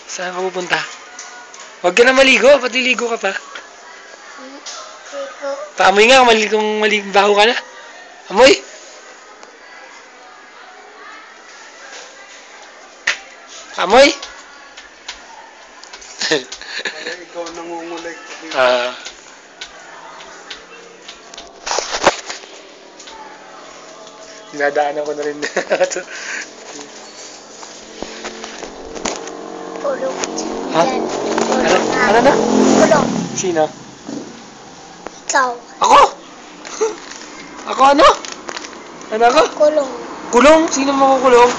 Saan ka pupunta? Huwag ka na maligo. Pati ligo ka pa. Ligo. Paamoy nga kung baho ka na. Amoy. Amoy. Kaya ikaw nangungulay. Dinadaanan ko na rin. Kulong. Ha? Yan. Ano na? Kulong. Sino? Ikaw. Ako? Ako ano? Ano ako? Kulong. Kulong? Sino makukulong?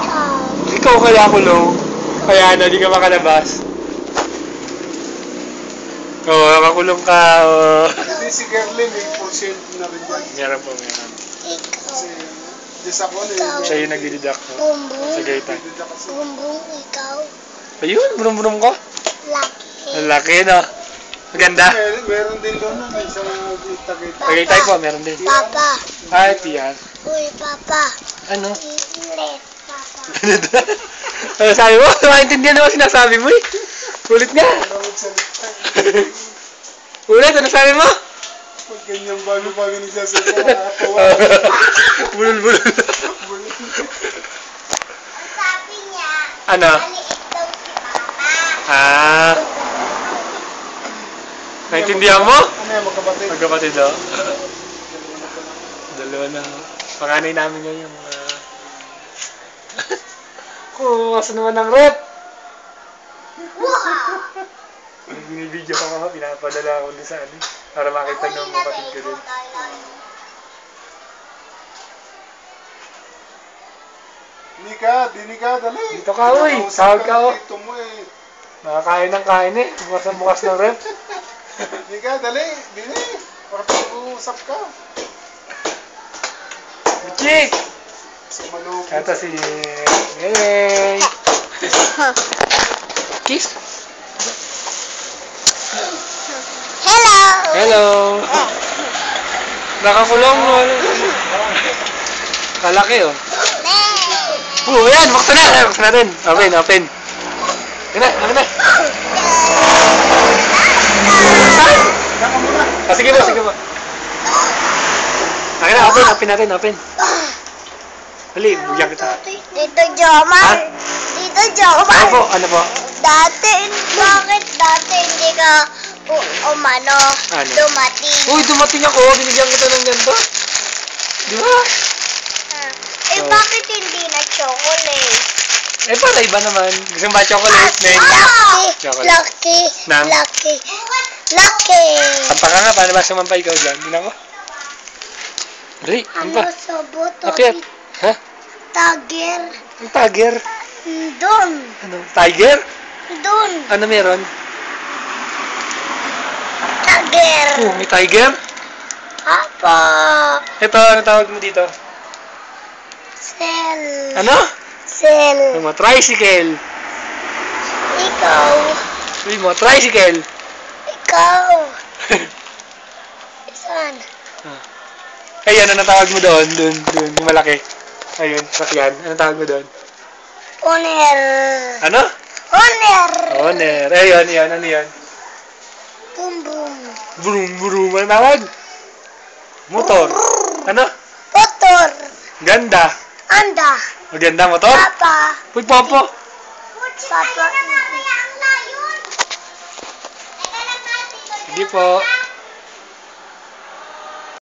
Ikaw. Ikaw kaya kulong. Kaya na, di ka makalabas. Oo, nakakulong ka. Hindi si Gerlin, may portion na rin yan. Meron po, meron. Ikaw. Kasi, just ako na Ikaw. Siya yung nagdididak. Bumbong. Sa gaytan. Bumbong. Ikaw. Ayun, bunom-bunom ko. Laki. Ang laki, no? Maganda. Meron din doon na, may isang Tagaytay. Tagaytay po, meron din. Papa. Ay, tiyan. Uy, Papa. Ano? Ulit, Papa. Ano sabi mo? Maintindihan naman sinasabi mo eh. Ulit nga. Ulit, ano sabi mo? Pag ganyang bago-bago nagsasabi ko, makakatawa. Bulol-bulol. Ang sabi niya, Ano? maliit daw si Papa. Ah. Naintindihan mo? Ano yan, magkapatid? Magkapatid daw. Dalawa na. Panganay namin ngayon yung kumakas naman ng rep. Wow! Binibidyo ko nga, pinapadala ko din sa ano. Para makita ng kapatid ko din. Dinika, dali. Dito ka, uy. Tawag ka, oh. Dito mo eh. Nakakain ng kain eh. Bukas na bukas ng rep. Dinika, dali. Dili. Para pag-uusap ka. Chik! Sumalubog. Ito si Hey! Kiss! Hello! Hello! Nakakulong mo. Kalaki oh. Yan! Buksan na! Buksan natin! Open! Yan na! Ano na? Sige po! Akin na! Open natin! Dali, bugyan kita. Tito Jomar! Ha? Tito Jomar! Ano po? Bakit dati hindi ka Ano? dumating? Uy, dumating ako! Binigyan kita ng ganito! Di ba? Eh, bakit hindi na chocolate? Eh, para iba naman. Gusto mo ba chocolate? Chocolate. Lucky! Nang? Lucky! Lucky! Sampa ka nga, paano ba sumampa ikaw dyan? Hindi na ako. Dali, ano pa? Sa buto? Akyat. Ha? Tiger! Ang tiger? Doon! Ano? Tiger? Doon! Ano meron? Tiger! Oh, may tiger? Apa! Ito, ano tawag mo dito? Cell! Ano? Cell! Ano mo? Tricycle. Ikaw! Sabi mo, tricycle. Ikaw! Saan? Ayan, ano tawag mo doon? Doon, yung malaki. Ayun, sakyan. Ano tawag mo doon? Owner! Ano? Owner! Owner. Ayun, ano yan? Boom boom! Brum, ano tawag? Motor. Ano? Motor! Ganda. Anda! Maganda motor? Papa! Uy, Popo. Papa! Sige po.